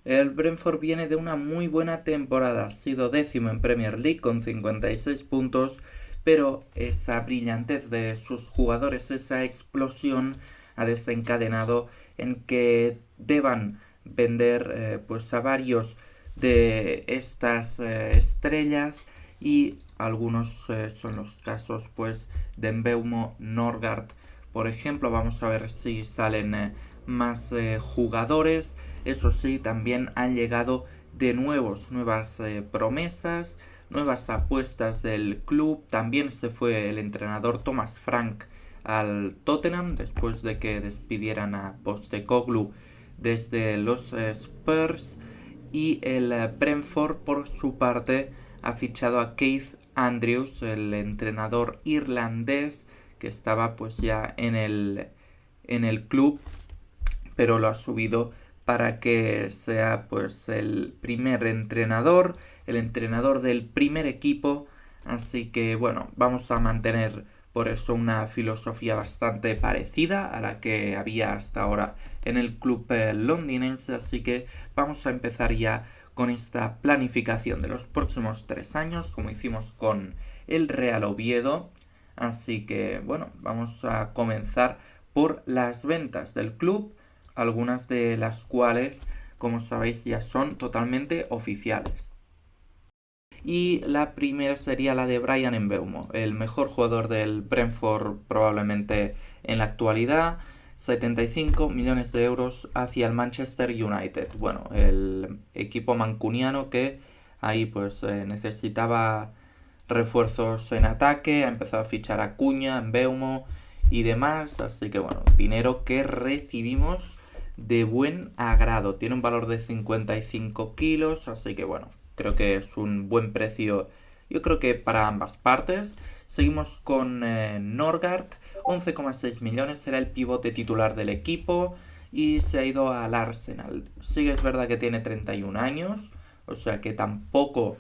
El Brentford viene de una muy buena temporada, ha sido décimo en Premier League con 56 puntos, pero esa brillantez de sus jugadores, esa explosión, ha desencadenado en que deban vender pues a varios de estas estrellas y algunos son los casos pues de Mbeumo, Norgard, por ejemplo. Vamos a ver si salen más jugadores. Eso sí, también han llegado de nuevas promesas, nuevas apuestas del club. También se fue el entrenador Thomas Frank al Tottenham después de que despidieran a Postecoglou desde los Spurs. Y el Brentford, por su parte, ha fichado a Keith Andrews, el entrenador irlandés que estaba pues ya en el club, pero lo ha subido para que sea pues el primer entrenador, el entrenador del primer equipo. Así que bueno, vamos a mantener por eso una filosofía bastante parecida a la que había hasta ahora en el club londinense. Así que vamos a empezar ya con esta planificación de los próximos 3 años, como hicimos con el Real Oviedo. Así que bueno, vamos a comenzar por las ventas del club, algunas de las cuales, como sabéis, ya son totalmente oficiales. Y la primera sería la de Bryan Mbeumo, el mejor jugador del Brentford probablemente en la actualidad. 75 millones de euros hacia el Manchester United. Bueno, el equipo mancuniano que ahí pues necesitaba refuerzos en ataque, ha empezado a fichar a Cuña, Mbeumo y demás. Así que bueno, dinero que recibimos de buen agrado. Tiene un valor de 55 kilos, así que bueno, creo que es un buen precio, yo creo que para ambas partes. Seguimos con Norgard, 11,6 millones, será el pivote titular del equipo y se ha ido al Arsenal. Sí que es verdad que tiene 31 años, o sea que tampoco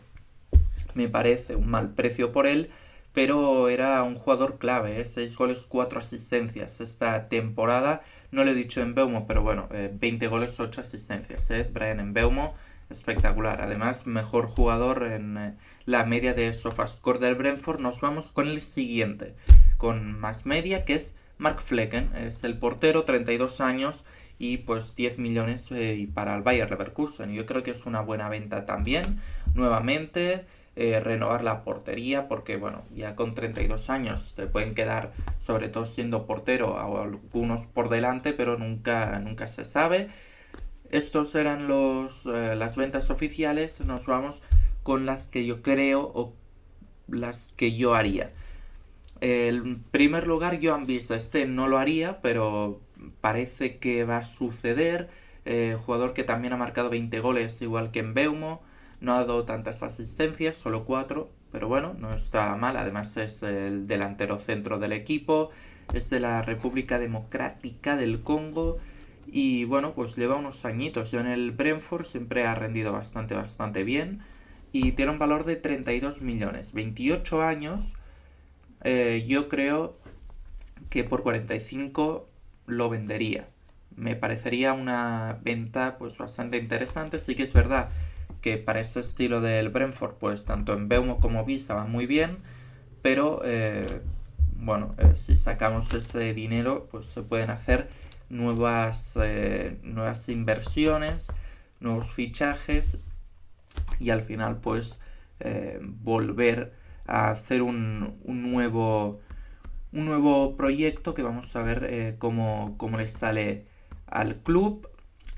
me parece un mal precio por él, pero era un jugador clave, 6 goles, 4 asistencias esta temporada. No lo he dicho en Mbeumo, pero bueno, 20 goles, 8 asistencias, Bryan Mbeumo, espectacular. Además, mejor jugador en la media de SofaScore del Brentford. Nos vamos con el siguiente, con más media, que es Mark Flecken, es el portero, 32 años y pues 10 millones para el Bayer Leverkusen. Yo creo que es una buena venta también, nuevamente. Renovar la portería, porque bueno, ya con 32 años te pueden quedar, sobre todo siendo portero, a algunos por delante, pero nunca se sabe. Estos eran las ventas oficiales. Nos vamos con las que yo creo o las que yo haría. En primer lugar, Joan Visa. Este no lo haría, pero parece que va a suceder. Jugador que también ha marcado 20 goles, igual que en Beumo. No ha dado tantas asistencias, solo 4, pero bueno, no está mal. Además es el delantero centro del equipo. Es de la República Democrática del Congo. Y bueno, pues lleva unos añitos. Yo en el Brentford siempre ha rendido bastante bien. Y tiene un valor de 32 millones. 28 años. Yo creo que por 45 lo vendería. Me parecería una venta pues bastante interesante. Sí que es verdad que para ese estilo del Brentford, pues tanto en Beumo como Visa van muy bien, pero bueno, si sacamos ese dinero, pues se pueden hacer nuevas inversiones, nuevos fichajes y al final pues volver a hacer un nuevo proyecto que vamos a ver cómo les sale al club.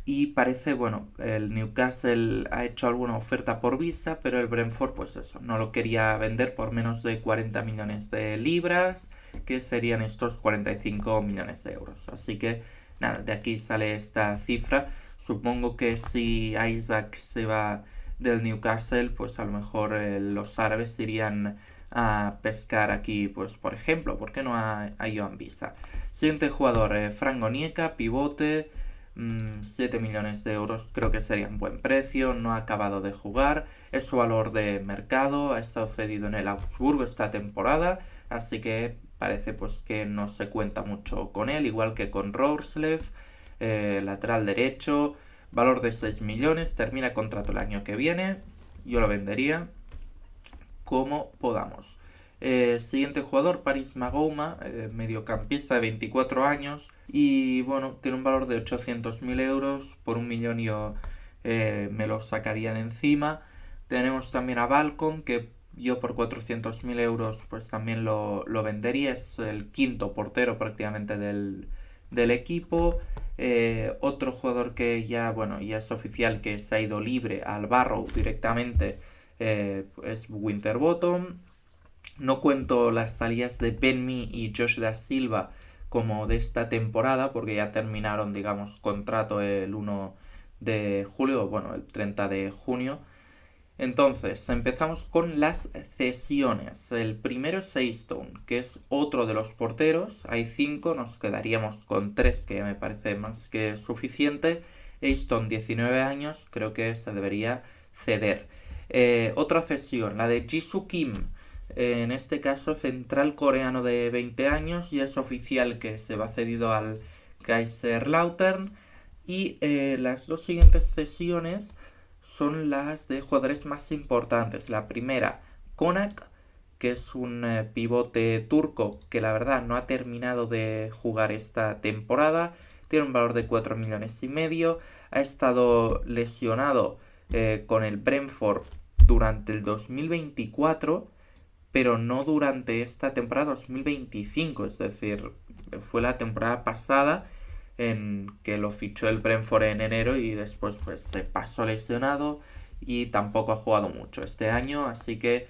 Y parece, bueno, el Newcastle ha hecho alguna oferta por Visa, pero el Brentford, pues eso, no lo quería vender por menos de 40 millones de libras, que serían estos 45 millones de euros. Así que, nada, de aquí sale esta cifra. Supongo que si Isaac se va del Newcastle, pues a lo mejor los árabes irían a pescar aquí, pues por ejemplo, ¿por qué no a Joan Visa? Siguiente jugador, Frank Onyeka, pivote. 7 millones de euros creo que sería un buen precio. No ha acabado de jugar, es su valor de mercado, ha estado cedido en el Augsburgo esta temporada, así que parece pues que no se cuenta mucho con él, igual que con Roerslev, lateral derecho. valor de 6 millones, termina contrato el año que viene, yo lo vendería como podamos. Siguiente jugador, Paris Magouma, mediocampista de 24 años y bueno, tiene un valor de 800.000 euros, por 1 millón yo me lo sacaría de encima. Tenemos también a Balcom, que yo por 400.000 euros pues también lo vendería, es el quinto portero prácticamente del equipo. Otro jugador que ya es oficial que se ha ido libre al Barrow directamente, es Winterbottom. No cuento las salidas de Ben Mee y Josh Da Silva como de esta temporada porque ya terminaron, digamos, contrato el 1 de julio, bueno, el 30 de junio. Entonces, empezamos con las cesiones. El primero es Seistone, que es otro de los porteros. Hay 5, nos quedaríamos con 3, que me parece más que suficiente. Seistone, 19 años, creo que se debería ceder. Otra cesión, la de Jisoo Kim. En este caso, central coreano de 20 años, y es oficial que se va cedido al Kaiserslautern. Y las dos siguientes cesiones son las de jugadores más importantes. La primera, Konak, que es un pivote turco que la verdad no ha terminado de jugar esta temporada. Tiene un valor de 4 millones y medio. Ha estado lesionado con el Brentford durante el 2024, pero no durante esta temporada 2025. Es decir, fue la temporada pasada en que lo fichó el Brentford en enero y después pues se pasó lesionado y tampoco ha jugado mucho este año, así que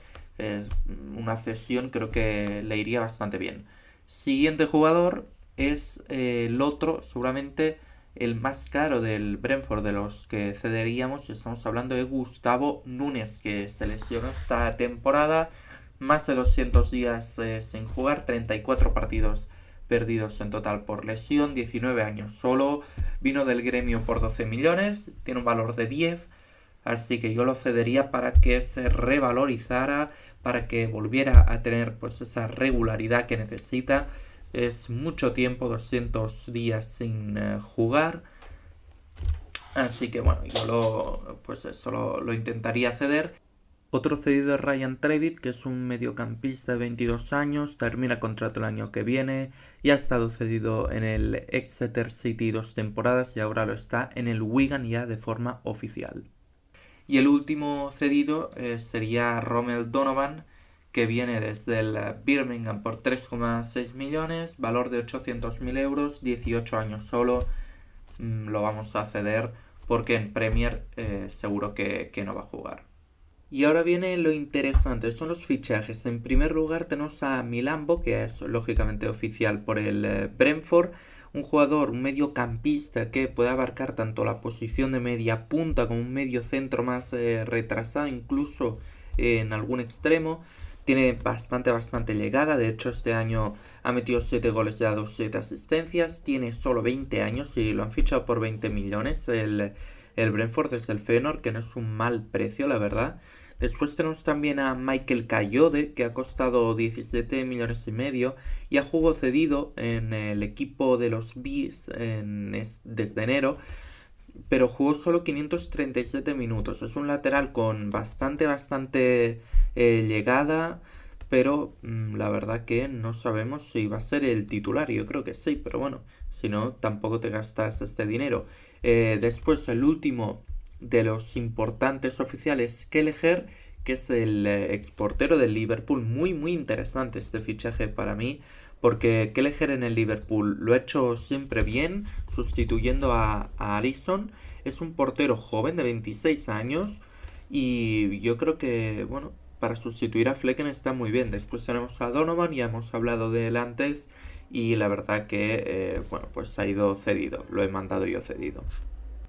una cesión creo que le iría bastante bien. Siguiente jugador es el otro, seguramente el más caro del Brentford de los que cederíamos, y estamos hablando de Gustavo Núñez, que se lesionó esta temporada, más de 200 días sin jugar, 34 partidos perdidos en total por lesión, 19 años solo, vino del Gremio por 12 millones, tiene un valor de 10, así que yo lo cedería para que se revalorizara, para que volviera a tener pues esa regularidad que necesita. Es mucho tiempo, 200 días sin jugar, así que bueno, yo lo intentaría ceder. Otro cedido es Ryan Trevitt, que es un mediocampista de 22 años, termina contrato el año que viene y ha estado cedido en el Exeter City 2 temporadas y ahora lo está en el Wigan ya de forma oficial. Y el último cedido sería Romell Donovan, que viene desde el Birmingham por 3,6 millones, valor de 800.000 euros, 18 años solo. Lo vamos a ceder porque en Premier seguro que no va a jugar. Y ahora viene lo interesante, son los fichajes. En primer lugar tenemos a Milambo, que es lógicamente oficial por el Brentford, un jugador, un mediocampista que puede abarcar tanto la posición de media punta como un medio centro más retrasado, incluso en algún extremo. Tiene bastante llegada, de hecho este año ha metido 7 goles y ha dado 7 asistencias, tiene solo 20 años y lo han fichado por 20 millones el Brentford desde el Feyenoord, que no es un mal precio la verdad. Después tenemos también a Michael Kayode, que ha costado 17 millones y medio y ha jugado cedido en el equipo de los Bees desde enero, pero jugó solo 537 minutos. Es un lateral con bastante llegada, pero la verdad que no sabemos si va a ser el titular. Yo creo que sí, pero bueno, si no, tampoco te gastas este dinero. Después el último de los importantes oficiales, Kelleher, que es el exportero del Liverpool. Muy interesante este fichaje para mí, porque Kelleher en el Liverpool lo ha hecho siempre bien, sustituyendo a Alisson. Es un portero joven de 26 años y yo creo que, bueno, para sustituir a Flecken está muy bien. Después tenemos a Donovan, ya hemos hablado de él antes, y la verdad que, pues ha ido cedido, lo he mandado yo cedido.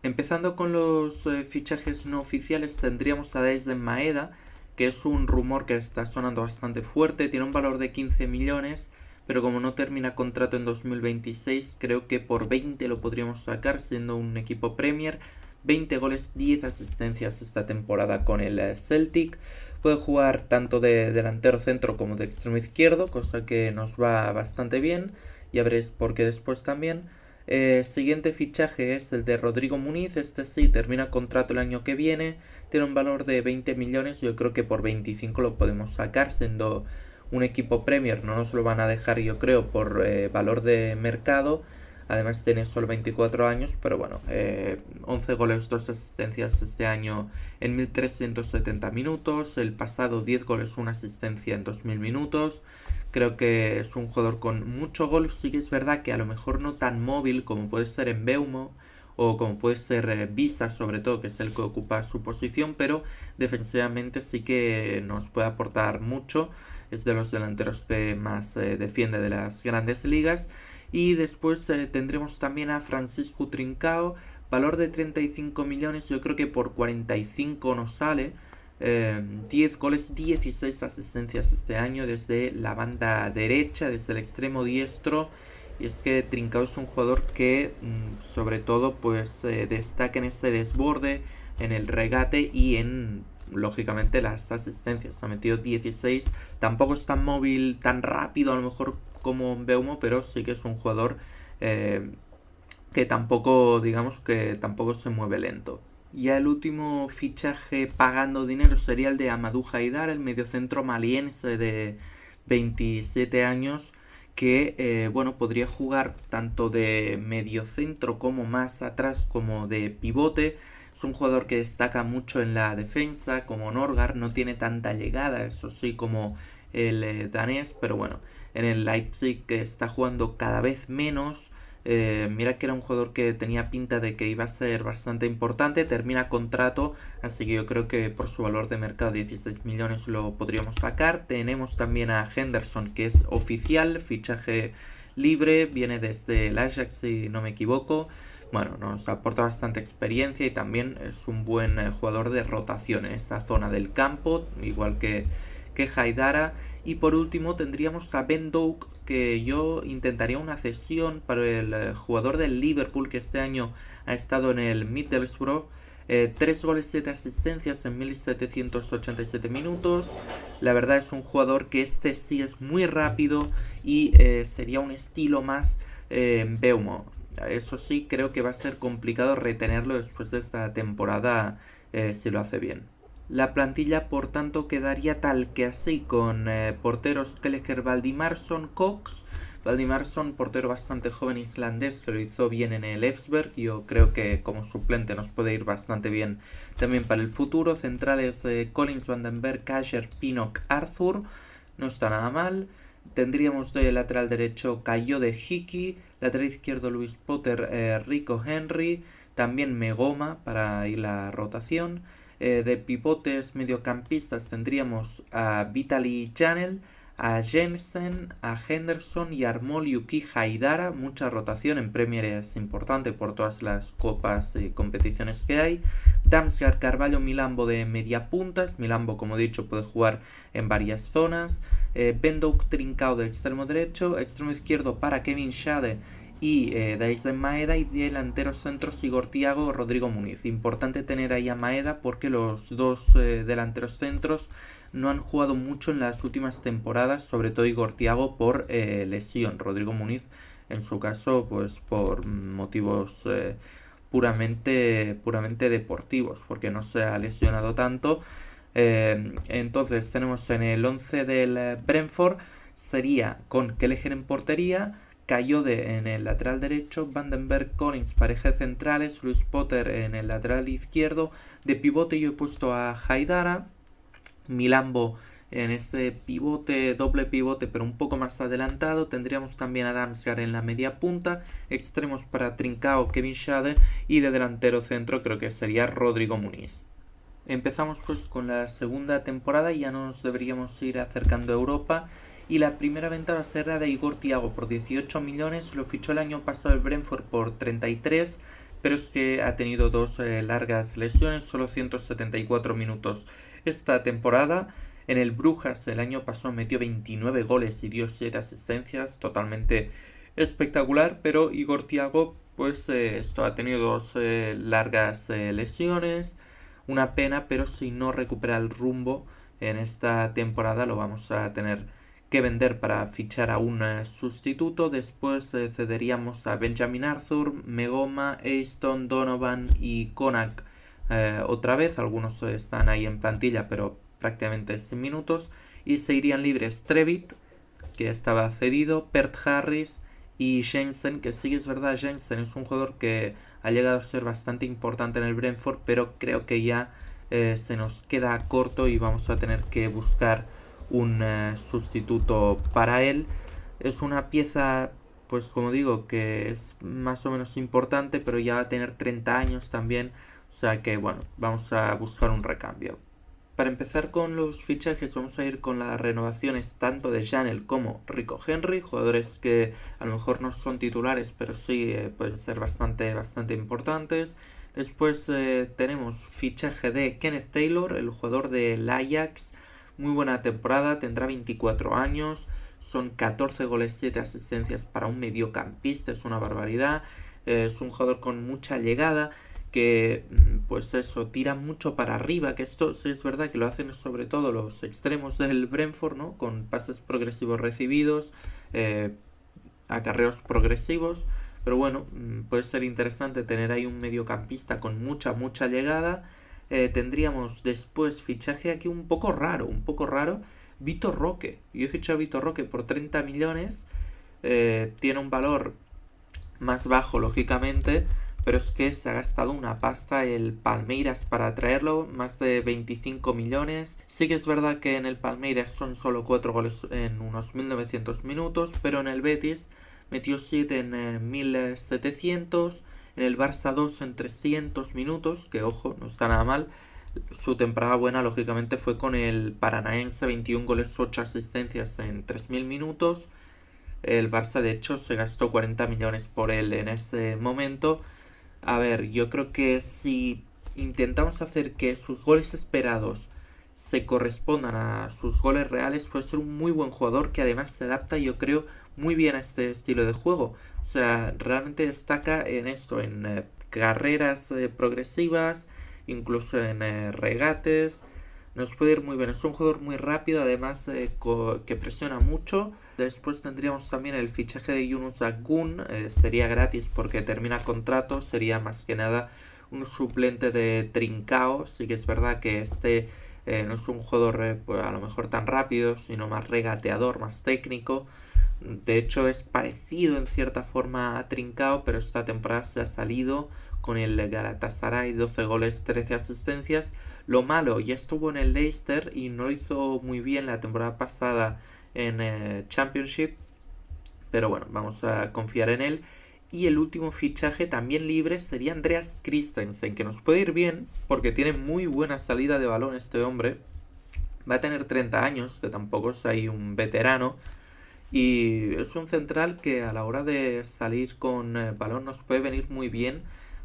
Empezando con los fichajes no oficiales, tendríamos a Daizen Maeda, que es un rumor que está sonando bastante fuerte, tiene un valor de 15 millones, pero como no termina contrato en 2026, creo que por 20 lo podríamos sacar siendo un equipo Premier. 20 goles, 10 asistencias esta temporada con el Celtic. Puede jugar tanto de delantero centro como de extremo izquierdo, cosa que nos va bastante bien. Ya veréis por qué después también. Siguiente fichaje es el de Rodrigo Muniz. Este sí termina contrato el año que viene. Tiene un valor de 20 millones. Yo creo que por 25 lo podemos sacar, siendo un equipo Premier. No nos lo van a dejar, yo creo, por valor de mercado. Además tiene solo 24 años, pero bueno, 11 goles, 2 asistencias este año en 1370 minutos. El pasado 10 goles, 1 asistencia en 2000 minutos. Creo que es un jugador con mucho gol. Sí que es verdad que a lo mejor no tan móvil como puede ser en Mbeumo o como puede ser Visa, sobre todo, que es el que ocupa su posición, pero defensivamente sí que nos puede aportar mucho. Es de los delanteros que más defiende de las grandes ligas. Y después tendremos también a Francisco Trincao, valor de 35 millones, yo creo que por 45 nos sale. 10 goles, 16 asistencias este año desde la banda derecha, desde el extremo diestro. Y es que Trincao es un jugador que sobre todo pues destaca en ese desborde, en el regate y en lógicamente las asistencias. Ha metido 16, tampoco es tan móvil, tan rápido a lo mejor como Mbeumo, pero sí que es un jugador que tampoco, digamos que tampoco se mueve lento. Ya el último fichaje pagando dinero sería el de Amadou Haidar, el mediocentro maliense de 27 años, que bueno, podría jugar tanto de mediocentro como más atrás como de pivote. Es un jugador que destaca mucho en la defensa, como Norgard, no tiene tanta llegada, eso sí, como el danés, pero bueno, en el Leipzig que está jugando cada vez menos. Mira que era un jugador que tenía pinta de que iba a ser bastante importante, termina contrato, así que yo creo que por su valor de mercado 16 millones lo podríamos sacar. Tenemos también a Henderson, que es oficial, fichaje libre, viene desde el Ajax si no me equivoco. Bueno, nos aporta bastante experiencia y también es un buen jugador de rotación en esa zona del campo, igual que Haidara. Y por último tendríamos a Ben Doak, que yo intentaría una cesión para el jugador del Liverpool, que este año ha estado en el Middlesbrough. 3 goles, 7 asistencias en 1787 minutos. La verdad es un jugador que este sí es muy rápido y sería un estilo más Mbeumo. Eso sí, creo que va a ser complicado retenerlo después de esta temporada si lo hace bien. La plantilla, por tanto, quedaría tal que así, con porteros Kelleher, Valdimarsson, Cox. Valdimarsson, portero bastante joven islandés, que lo hizo bien en el Elfsberg. Yo creo que como suplente nos puede ir bastante bien también para el futuro. Centrales Collins, Vandenberg, Kasher, Pinnock, Arthur. No está nada mal. Tendríamos de lateral derecho Kayode Hickey, lateral izquierdo Luis Potter, Rico Henry, también Megoma para ir la rotación. De pivotes mediocampistas tendríamos a Vitaly Janel, a Jensen, a Henderson y a Armoliuki Haidara. Mucha rotación en Premier, es importante por todas las copas y competiciones que hay. Damsgaard, Carvalho, Milambo de media puntas. Milambo, como he dicho, puede jugar en varias zonas. Ben Doak, Trincao de extremo derecho. Extremo izquierdo para Kevin Schade y Daisen Maeda, y delanteros centros Igor Thiago, Rodrigo Muniz. Importante tener ahí a Maeda porque los dos delanteros centros no han jugado mucho en las últimas temporadas, sobre todo Igor Thiago por lesión. Rodrigo Muniz, en su caso, pues por motivos puramente deportivos, porque no se ha lesionado tanto. Entonces tenemos en el 11 del Brentford, sería con Kelleher en portería, Kayode en el lateral derecho, Vandenberg, Collins, pareja de centrales, Luis Potter en el lateral izquierdo. De pivote yo he puesto a Haidara, Milambo en ese pivote, doble pivote, pero un poco más adelantado. Tendríamos también a Damsgaard en la media punta, extremos para Trincao, Kevin Schade, y de delantero centro creo que sería Rodrigo Muniz. Empezamos pues con la segunda temporada y ya nos deberíamos ir acercando a Europa. Y la primera venta va a ser la de Igor Thiago por 18 millones. Lo fichó el año pasado el Brentford por 33, pero es que ha tenido dos largas lesiones, solo 174 minutos esta temporada. En el Brujas el año pasado metió 29 goles y dio 7 asistencias, totalmente espectacular, pero Igor Thiago pues esto ha tenido dos largas lesiones. Una pena, pero si no recupera el rumbo en esta temporada lo vamos a tener que vender para fichar a un sustituto. Después cederíamos a Benjamin Arthur, Megoma, Easton, Donovan y Konak otra vez. Algunos están ahí en plantilla, pero prácticamente sin minutos. Y se irían libres Trevitt, que estaba cedido, Pert Harris y Jensen, que sí es verdad, Jensen es un jugador que ha llegado a ser bastante importante en el Brentford, pero creo que ya se nos queda corto y vamos a tener que buscar un sustituto para él. Es una pieza, pues como digo, que es más o menos importante, pero ya va a tener 30 años también, o sea que bueno, vamos a buscar un recambio. Para empezar con los fichajes vamos a ir con las renovaciones tanto de Janel como Rico Henry, jugadores que a lo mejor no son titulares pero sí pueden ser bastante importantes. Después tenemos fichaje de Kenneth Taylor, el jugador del Ajax, muy buena temporada, tendrá 24 años, son 14 goles, 7 asistencias para un mediocampista, es una barbaridad, es un jugador con mucha llegada, que pues eso, tira mucho para arriba, que esto sí es verdad que lo hacen sobre todo los extremos del Brentford, ¿no? Con pases progresivos recibidos, acarreos progresivos, pero bueno, puede ser interesante tener ahí un mediocampista con mucha llegada. Tendríamos después fichaje aquí un poco raro, Vitor Roque. Yo he fichado a Vitor Roque por 30 millones, tiene un valor más bajo lógicamente, pero es que se ha gastado una pasta el Palmeiras para traerlo, más de 25 millones. Sí que es verdad que en el Palmeiras son solo 4 goles en unos 1900 minutos, pero en el Betis metió 7 en 1700, en el Barça 2 en 300 minutos, que ojo, no está nada mal. Su temporada buena lógicamente fue con el Paranaense, 21 goles, 8 asistencias en 3000 minutos. El Barça de hecho se gastó 40 millones por él en ese momento. A ver, yo creo que si intentamos hacer que sus goles esperados se correspondan a sus goles reales, puede ser un muy buen jugador que además se adapta, yo creo, muy bien a este estilo de juego. O sea, realmente destaca en esto, en carreras progresivas, incluso en regates. Nos puede ir muy bien. Es un jugador muy rápido, además que presiona mucho. Después tendríamos también el fichaje de Yunus Akgun. Sería gratis porque termina contrato. Sería más que nada un suplente de Trincao. Sí que es verdad que este no es un jugador pues a lo mejor tan rápido, sino más regateador, más técnico. De hecho es parecido en cierta forma a Trincao, pero esta temporada se ha salido con el Galatasaray, 12 goles, 13 asistencias. Lo malo, ya estuvo en el Leicester y no lo hizo muy bien la temporada pasada en Championship, pero bueno, vamos a confiar en él. Y el último fichaje también libre sería Andreas Christensen, que nos puede ir bien porque tiene muy buena salida de balón este hombre. Va a tener 30 años, que tampoco es ahí un veterano. Y es un central que a la hora de salir con balón nos puede venir muy bien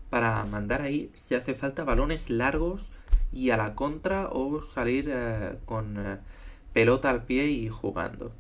para mandar ahí si hace falta balones largos y a la contra o salir con pelota al pie y jugando.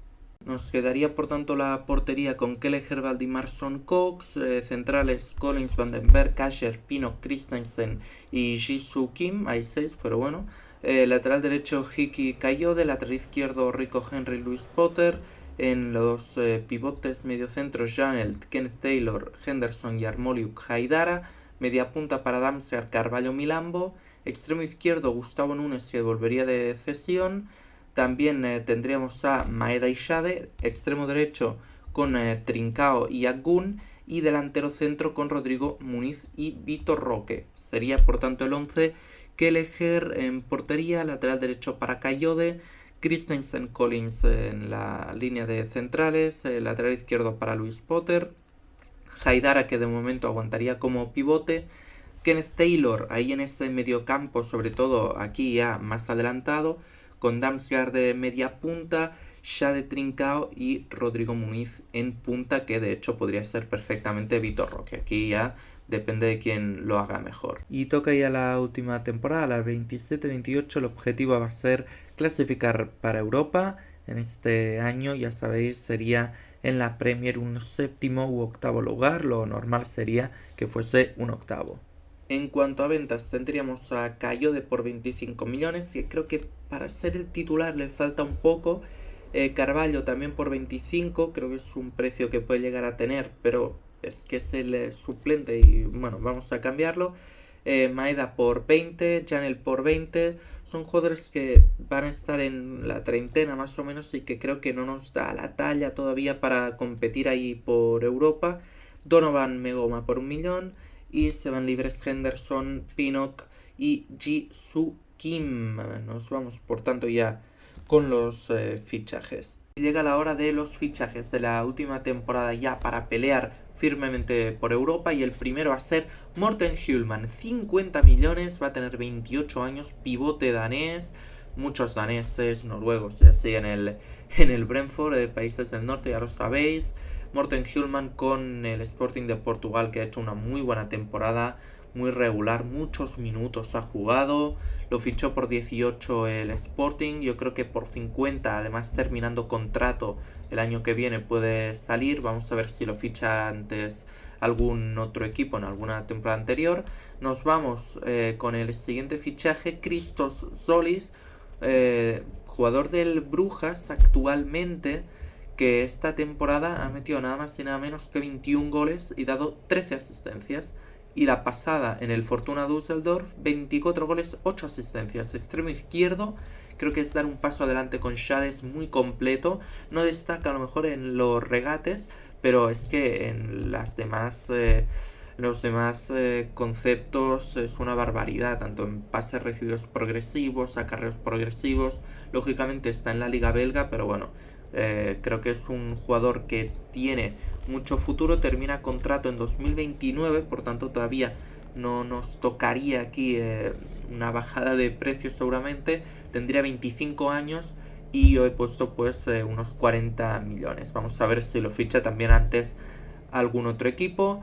Nos quedaría por tanto la portería con Kelleher, Valdimarsson, Cox, centrales Collins, Vandenberg, Kasher, Pino, Christensen y Jisoo Kim, hay 6, pero bueno. Lateral derecho Hiki Kayode, lateral izquierdo Rico Henry, Luis Potter. En los pivotes mediocentros Janelt, Kenneth Taylor, Henderson y Armoliuk Haidara. Media punta para Damsgaard, Carvalho, Milambo. Extremo izquierdo Gustavo Núñez, que volvería de cesión. También tendríamos a Maeda Ishade. Extremo derecho con Trincao y Akgun. Y delantero centro con Rodrigo Muniz y Vitor Roque. Sería por tanto el 11. Kelleher en portería, lateral derecho para Kayode. Christensen, Collins en la línea de centrales, lateral izquierdo para Luis Potter, Haidara, que de momento aguantaría como pivote, Kenneth Taylor ahí en ese mediocampo, sobre todo aquí ya más adelantado, con Damsgaard de media punta, Xade, Trincao y Rodrigo Muniz en punta, que de hecho podría ser perfectamente Vitor Roque. Aquí ya depende de quién lo haga mejor. Y toca ya la última temporada, la 27-28. El objetivo va a ser clasificar para Europa. En este año, ya sabéis, sería en la Premier un séptimo u octavo lugar. Lo normal sería que fuese un octavo. En cuanto a ventas, tendríamos a Kayode por 25 millones, que creo que para ser el titular le falta un poco. Carvalho también por 25, creo que es un precio que puede llegar a tener, pero es que es el suplente y bueno, vamos a cambiarlo. Maeda por 20, Janel por 20, son jugadores que van a estar en la treintena más o menos y que creo que no nos da la talla todavía para competir ahí por Europa. Donovan Megoma por 1 millón y se van libres Henderson, Pinnock y Ji-Soo Kim. Nos vamos por tanto ya con los fichajes. Llega la hora de los fichajes de la última temporada ya para pelear firmemente por Europa y el primero va a ser Morten Hjulmand, 50 millones, va a tener 28 años, pivote danés, muchos daneses, noruegos y así en el Brentford, de países del norte, ya lo sabéis. Morten Hjulmand con el Sporting de Portugal, que ha hecho una muy buena temporada, muy regular, muchos minutos ha jugado, lo fichó por 18 el Sporting, yo creo que por 50, además terminando contrato el año que viene puede salir, vamos a ver si lo ficha antes algún otro equipo en alguna temporada anterior. Nos vamos con el siguiente fichaje, Christos Zolis, jugador del Brujas actualmente, que esta temporada ha metido nada más y nada menos que 21 goles y dado 13 asistencias. Y la pasada en el Fortuna Düsseldorf, 24 goles, 8 asistencias. Extremo izquierdo, creo que es dar un paso adelante con Shades, muy completo. No destaca a lo mejor en los regates, pero es que en las demás, los demás conceptos es una barbaridad, tanto en pases recibidos progresivos, acarreos progresivos. Lógicamente está en la liga belga, pero bueno, creo que es un jugador que tiene mucho futuro, termina contrato en 2029, por tanto todavía no nos tocaría aquí una bajada de precios seguramente, tendría 25 años y yo he puesto pues unos 40 millones, vamos a ver si lo ficha también antes algún otro equipo.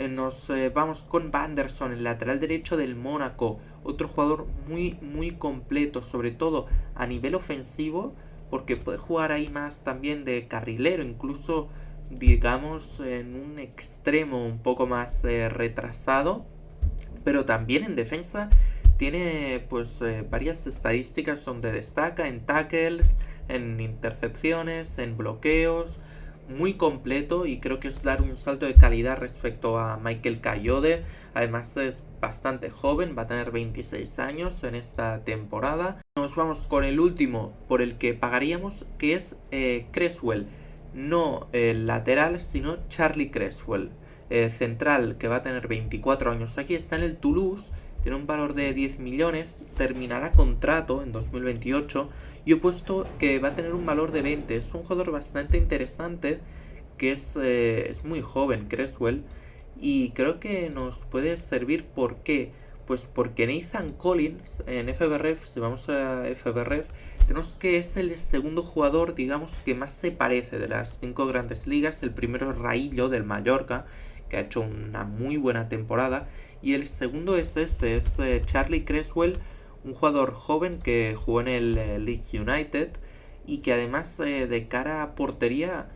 Nos vamos con Vanderson, el lateral derecho del Mónaco, otro jugador muy completo, sobre todo a nivel ofensivo, porque puede jugar ahí más también de carrilero, incluso digamos en un extremo un poco más retrasado, pero también en defensa tiene pues varias estadísticas donde destaca en tackles, en intercepciones, en bloqueos, muy completo y creo que es dar un salto de calidad respecto a Michael Kayode. Además es bastante joven, va a tener 26 años en esta temporada. Nos vamos con el último por el que pagaríamos, que es Cresswell. No el lateral, sino Charlie Cresswell, central, que va a tener 24 años. Aquí está en el Toulouse, tiene un valor de 10 millones, terminará contrato en 2028. Yo he puesto que va a tener un valor de 20. Es un jugador bastante interesante, que es muy joven, Cresswell, y creo que nos puede servir. ¿Por qué? Pues porque Nathan Collins en FBref, si vamos a FBref, tenemos que es el segundo jugador, digamos, que más se parece de las 5 grandes ligas. El primero es Raillo del Mallorca, que ha hecho una muy buena temporada. Y el segundo es Charlie Cresswell, un jugador joven que jugó en el Leeds United y que además de cara a portería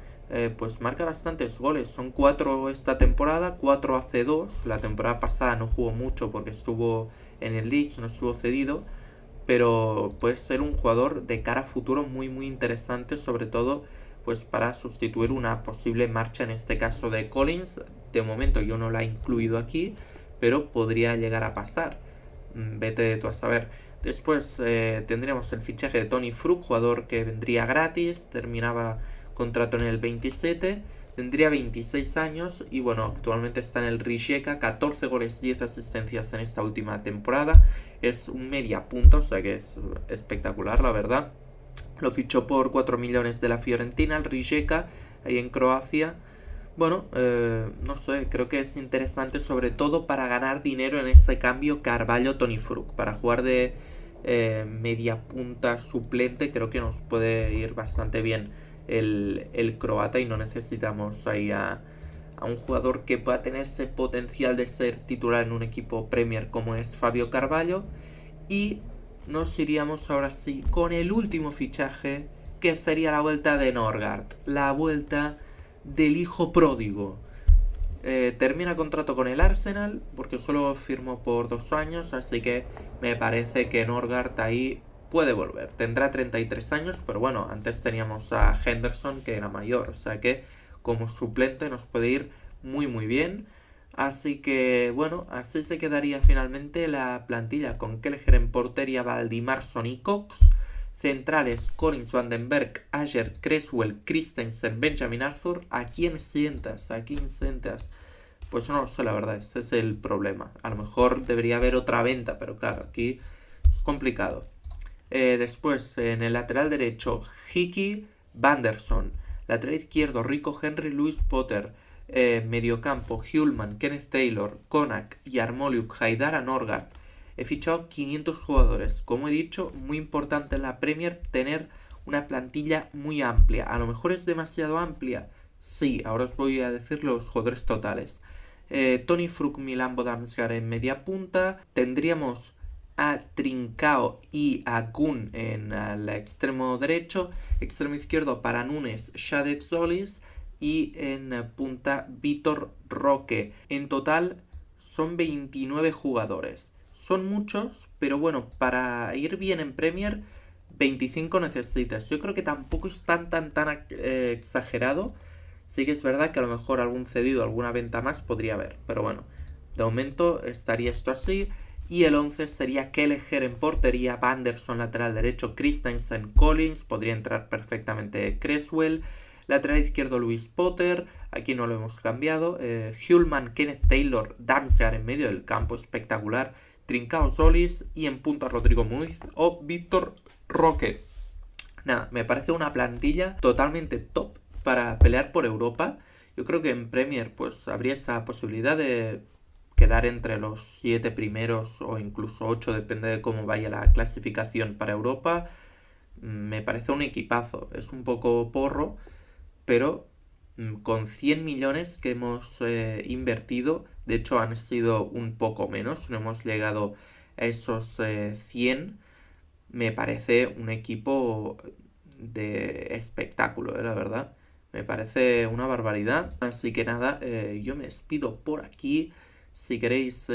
pues marca bastantes goles. Son 4 esta temporada, 4 hace 2. La temporada pasada no jugó mucho porque estuvo en el Leeds, no estuvo cedido, pero puede ser un jugador de cara a futuro muy interesante, sobre todo pues para sustituir una posible marcha, en este caso de Collins. De momento yo no la he incluido aquí, pero podría llegar a pasar. Vete tú a saber. Después tendremos el fichaje de Tony Fruk, jugador que vendría gratis, terminaba contrato en el 27, tendría 26 años y bueno, actualmente está en el Rijeka, 14 goles, 10 asistencias en esta última temporada. Es un media punta, o sea que es espectacular, la verdad. Lo fichó por 4 millones de la Fiorentina, el Rijeka, ahí en Croacia. Bueno, no sé, creo que es interesante sobre todo para ganar dinero en ese cambio Carvalho-Tony Fruk. Para jugar de media punta suplente creo que nos puede ir bastante bien el croata y no necesitamos ahí a un jugador que pueda tener ese potencial de ser titular en un equipo Premier como es Fabio Carvalho. Y nos iríamos ahora sí con el último fichaje, que sería la vuelta de Norgard, la vuelta del hijo pródigo. Termina contrato con el Arsenal porque solo firmó por 2 años, así que me parece que Norgard ahí puede volver. Tendrá 33 años, pero bueno, antes teníamos a Henderson que era mayor, o sea que como suplente nos puede ir muy muy bien. Así que bueno, así se quedaría finalmente la plantilla con Kelleher en portería, Valdimarsson y Cox. Centrales, Collins, Vandenberg, Ajer, Cresswell, Christensen, Benjamin Arthur. ¿A quién sientas? ¿A quién sientas? Pues no lo sé, la verdad, ese es el problema. A lo mejor debería haber otra venta, pero claro, aquí es complicado. Después, en el lateral derecho, Hickey, Vanderson. Lateral izquierdo, Rico Henry, Luis Potter. Mediocampo, Hulman, Kenneth Taylor, Konak, Yarmolyuk, Haidara, Norgard. He fichado 500 jugadores. Como he dicho, muy importante en la Premier tener una plantilla muy amplia. A lo mejor es demasiado amplia. Sí, ahora os voy a decir los jugadores totales. Tony Fruk, Milambo Damsgaard en media punta. Tendríamos a Trincao y a Gun en el extremo derecho. Extremo izquierdo para Nunes, Shadet Solis. Y en punta Vitor Roque. En total son 29 jugadores. Son muchos, pero bueno, para ir bien en Premier, 25 necesitas. Yo creo que tampoco es tan exagerado. Sí que es verdad que a lo mejor algún cedido, alguna venta más podría haber. Pero bueno, de momento estaría esto así. Y el 11 sería Kelleher en portería, Vanderson lateral derecho, Christensen, Collins, podría entrar perfectamente Cresswell. Lateral izquierdo Luis Potter, aquí no lo hemos cambiado. Hulman, Kenneth Taylor, Damsgaard en medio del campo, espectacular. Trincao Solis y en punta Rodrigo Muniz o Víctor Roque. Nada, me parece una plantilla totalmente top para pelear por Europa. Yo creo que en Premier pues habría esa posibilidad de quedar entre los 7 primeros o incluso 8, depende de cómo vaya la clasificación para Europa. Me parece un equipazo, es un poco porro, pero con 100 millones que hemos invertido, de hecho han sido un poco menos, no hemos llegado a esos 100, me parece un equipo de espectáculo, la verdad. Me parece una barbaridad. Así que nada, yo me despido por aquí. Si queréis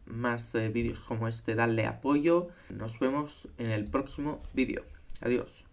más vídeos como este, dadle apoyo. Nos vemos en el próximo vídeo. Adiós.